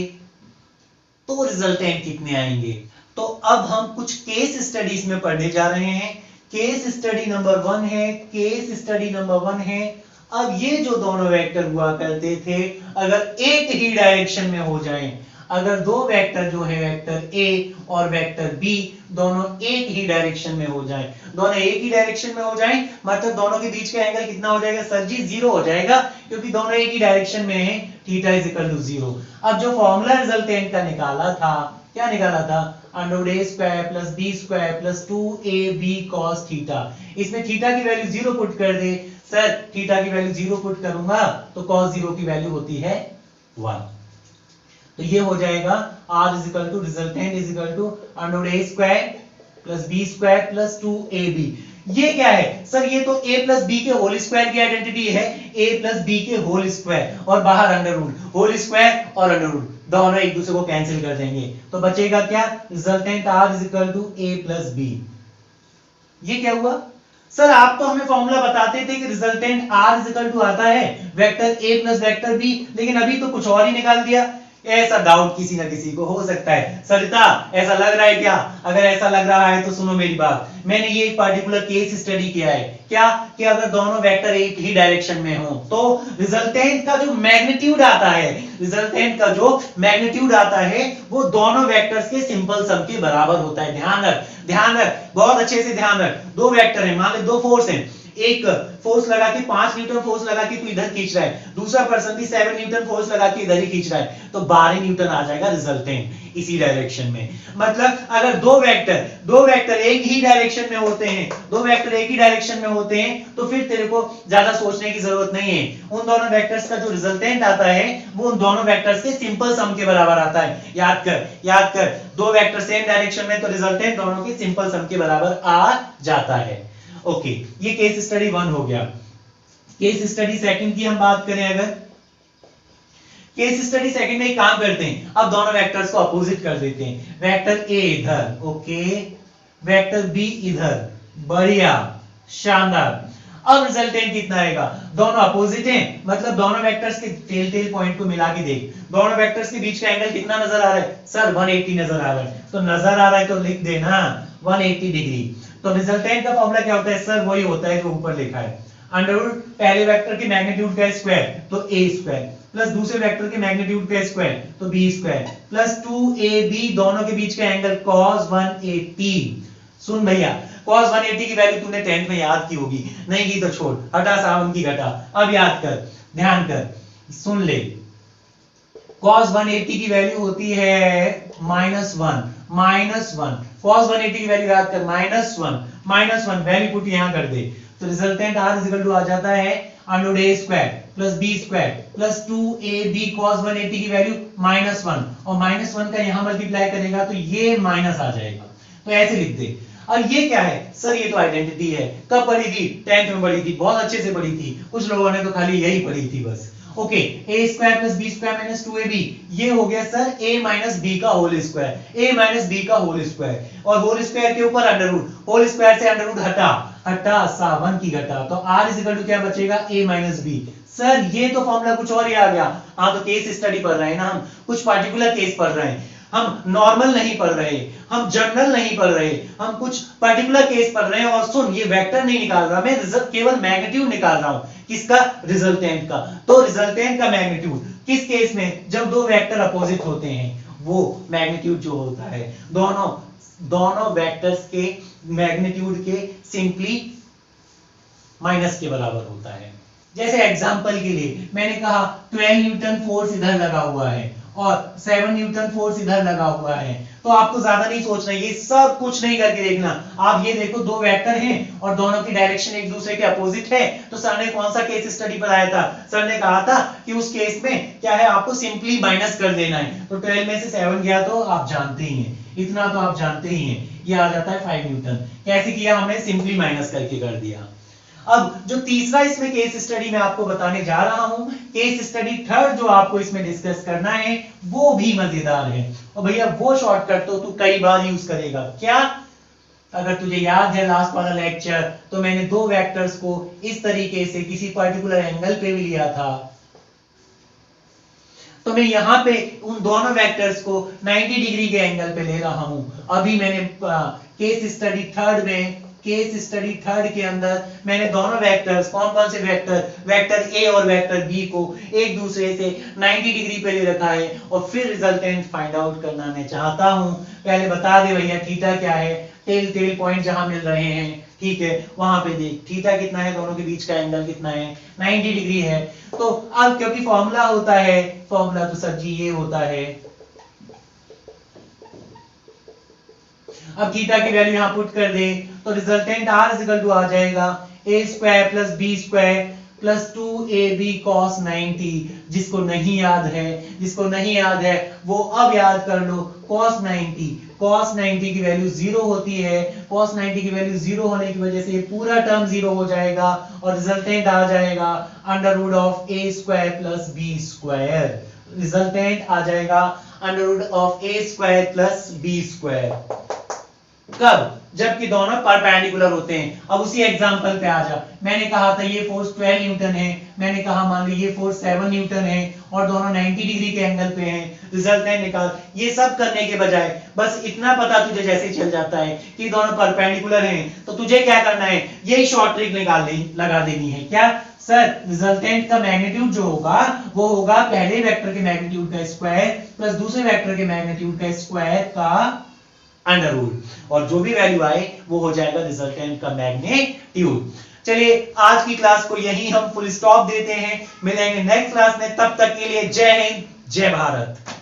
तो रिजल्टेंट कितने आएंगे। तो अब हम कुछ केस स्टडीज में पढ़ने जा रहे हैं। केस स्टडी नंबर 1 है, केस स्टडी नंबर 1 है। अब ये जो दोनों वेक्टर हुआ करते थे अगर एक ही डायरेक्शन में हो जाएं, अगर दो वेक्टर जो है वेक्टर ए और वेक्टर बी दोनों एक ही डायरेक्शन में हो जाएं, दोनों एक ही डायरेक्शन में हो जाएं मतलब दोनों के बीच का एंगल कितना हो जाएगा सर जी, 0 हो जाएगा क्योंकि दोनों एक ही डायरेक्शन में है, थीटा इज इक्वल टू 0। अब जो फॉर्मूला रिजल्टेंट का निकाला था, क्या निकाला था, √a² + b² + 2ab cos theta. इसमें थीटा की वैल्यू 0 पुट कर दे। सर थीटा की वैल्यू 0 पुट करूंगा तो cos 0 की वैल्यू होती है 1। तो ये हो जाएगा r resultant √a² + b² + 2ab। ये क्या है सर, ये तो a + b के होल स्क्वायर की आइडेंटिटी है, a + b के होल स्क्वायर और बाहर अंडर रूट, होल स्क्वायर और अंडर रूट दोनों एक दूसरे को कैंसिल कर देंगे तो बचेगा क्या, रिजल्टेंट r a + b। ये क्या हुआ सर, आप तो हमें फॉर्मूला बताते थे कि रिजल्टेंट r आता है वेक्टर a + वेक्टर b, लेकिन अभी तो कुछ और ही निकाल दिया। ऐसा डाउट किसी ना किसी को हो सकता है, सरिता ऐसा लग रहा है क्या, अगर ऐसा लग रहा है तो सुनो मेरी बात, मैंने ये एक पार्टिकुलर केस स्टडी किया है। क्या कि अगर दोनों वेक्टर एक ही डायरेक्शन में हो तो रिजल्टेंट का जो मैग्नीट्यूड आता है, रिजल्टेंट का जो मैग्नीट्यूड आता है वो दोनों वेक्टर्स के सिंपल सम के बराबर होता है। ध्यान रख बहुत अच्छे से ध्यान रख। दो वेक्टर है, मान ले दो फोर्स है, एक फोर्स लगा के 5 न्यूटन फोर्स लगा के तू इधर खींच रहा है, दूसरा पर्सन भी 7 न्यूटन फोर्स लगा के इधर ही खींच रहा है, तो 12 न्यूटन आ जाएगा रिजल्टेंट इसी डायरेक्शन में। मतलब अगर दो वेक्टर एक ही डायरेक्शन में होते हैं, दो वेक्टर एक ही डायरेक्शन में होते हैं तो फिर तेरे को ज्यादा सोचने की जरूरत नहीं है। उन दोनों वेक्टर्स का जो रिजल्टेंट आता है वो उन दोनों वेक्टर्स के सिंपल सम के बराबर आता है। याद कर दो वेक्टर सेम डायरेक्शन में तो रिजल्टेंट दोनों के सिंपल सम के बराबर आ जाता है। ओके, ये केस स्टडी 1 हो गया। केस स्टडी सेकंड की हम बात करें, अगर केस स्टडी सेकंड में एक काम करते हैं, अब दोनों वेक्टर्स को अपोजिट कर देते हैं। वेक्टर ए इधर, ओके, वेक्टर बी इधर, बढ़िया शानदार। अब रिजल्टेंट कितना आएगा, दोनों अपोजिट हैं मतलब दोनों वेक्टर्स के टेल पॉइंट को मिला के देख, दोनों वेक्टर्स के बीच का एंगल कितना नजर आ रहा है सर, 180 नजर आ रहा है। तो नजर आ रहा है तो लिख देना 180 डिग्री। तो रिजल्टेंट का फॉर्मूला क्या होता है सर, वही होता है जो ऊपर लिखा है, अंडर रूट पहले वेक्टर के मैग्नीट्यूड का स्क्वायर तो a² प्लस दूसरे वेक्टर के मैग्नीट्यूड का स्क्वायर तो b² प्लस 2ab दोनों के बीच का एंगल cos 180। सुन भैया, cos 180 की वैल्यू तूने 10th में याद की होगी, नहीं की तो छोड़, हटा सावन की घटा। अब याद कर, ध्यान कर, सुन ले, cos 180 की वैल्यू होती है -1 cos 180 की वैल्यू याद कर -1 वैल्यू पुट यहां कर दे तो रिजल्टेंट r आ जाता है √a² + b² + 2ab cos 180 की वैल्यू -1 और -1 का यहां मल्टीप्लाई करेगा तो ये माइनस आ जाएगा। तो ऐसे लिख दे। और ये क्या है सर, ये तो आइडेंटिटी है, कब पढ़ी थी, 10th में पढ़ी थी, बहुत अच्छे से पढ़ी थी, कुछ लोगों ने तो खाली यही पढ़ी थी बस। ओके, a² + b² - 2ab, ये हो गया सर a - b का होल स्क्वायर, a - b का होल स्क्वायर और होल स्क्वायर के ऊपर अंडर रूट, होल स्क्वायर से अंडर रूट हटा सावन की घटा, तो r क्या बचेगा a - b। सर ये तो फॉर्मूला कुछ और ही आ गया। हाँ, तो केस स्टडी पढ़ रहे हैं ना हम, कुछ पार्टिकुलर केस पढ़ रहे हैं, हम नॉर्मल नहीं पढ़ रहे, हम जनरल नहीं पढ़ रहे, हम कुछ पर्टिकुलर केस पढ़ रहे हैं। और सुन, ये वेक्टर नहीं निकाल रहा मैं, केवल मैग्नीट्यूड निकाल रहा हूं, किसका, रिजल्टेंट का। तो रिजल्टेंट का मैग्नीट्यूड किस केस में, जब दो वेक्टर अपोजिट होते हैं, वो मैग्नीट्यूड जो होता है दोनों वेक्टर्स के मैग्नीट्यूड के सिंपली माइनस के बराबर होता है। जैसे एग्जांपल के लिए मैंने कहा 12 न्यूटन फोर्स इधर लगा हुआ है और 7 न्यूटन फोर्स इधर लगा हुआ है, तो आपको ज्यादा नहीं सोचना, ये सब कुछ नहीं करके देखना। आप ये देखो दो वेक्टर हैं और दोनों की डायरेक्शन एक दूसरे के अपोजिट है, तो सर ने कौन सा केस स्टडी पढ़ाया था? सर ने कहा था कि उस केस में क्या है, आपको सिंपली माइनस कर देना है। तो 12 में से 7 गया तो आप जानते ही हैं, इतना तो आप जानते ही हैं, ये आ जाता है 5 न्यूटन। कैसे किया हमने? सिंपली माइनस करके कर दिया। अब जो तीसरा इसमें केस स्टडी मैं आपको बताने जा रहा हूं, केस स्टडी थर्ड जो आपको इसमें डिस्कस करना है, वो भी मजेदार है। और भैया वो शॉर्टकट तो तू कई बार यूज करेगा। क्या? अगर तुझे याद है लास्ट वाला लेक्चर, तो मैंने दो वेक्टर्स को इस तरीके से किसी पर्टिकुलर एंगल पे भी लिया था, तो मैं यहां पे उन दोनों वेक्टर्स को 90 डिग्री के एंगल पे ले रहा हूं। अभी मैंने केस स्टडी थर्ड के अंदर मैंने दोनों वेक्टर्स, कौन कौन से वेक्टर ए और वेक्टर बी को एक दूसरे से 90 डिग्री पे ले रखा है, और फिर रिजल्टेंट फाइंड आउट करना मैं चाहता हूं। पहले बता दे भैया थीटा क्या है, टेल पॉइंट जहां मिल रहे हैं, ठीक है, वहां पे देख थीटा कितना है, दोनों के बीच का एंगल कितना है, 90 डिग्री है। तो अब क्योंकि फॉर्मूला होता है, फॉर्मूला तो सर जी ये होता है, अब थीटा की वैल्यू यहां पुट कर दे तो resultant R is equal to आ जाएगा A square plus B square plus 2ab cos 90। जिसको नहीं याद है वो अब याद कर लो। cos 90 की वैल्यू 0 होती है, cos 90 की वैल्यू 0 होने की वजह से ये पूरा टर्म 0 हो जाएगा और रिजल्टेंट आ जाएगा under root of a square plus b square. Resultant आ जाएगा under root of a square plus b square. कब? जबकि दोनों परपेंडिकुलर होते हैं। अब उसी एग्जांपल पे आ जा। मैंने कहा था ये फोर्स 12 न्यूटन है, मैंने कहा मान लो ये फोर्स 7 न्यूटन है और दोनों 90 डिग्री के एंगल पे हैं। रिजल्टेंट निकाल। ये सब करने के बजाय बस इतना पता तुझे जैसे चल जाता है कि दोनों परपेंडिकुलर हैं, तो तुझे क्या करना है, यही शॉर्ट ट्रिक लगा देनी है। क्या सर? रिजल्टेंट का मैग्नीट्यूड जो होगा वो होगा पहले वेक्टर के मैग्नीट्यूड का स्क्वायर प्लस दूसरे वेक्टर के मैग्नीट्यूड का स्क्वायर का अंडर रूट, और जो भी वैल्यू आए वो हो जाएगा रिजल्टेंट का मैग्नीट्यूड। चलिए आज की क्लास को यहीं हम फुल स्टॉप देते हैं, मिलेंगे नेक्स्ट क्लास में, तब तक के लिए जय हिंद जय भारत।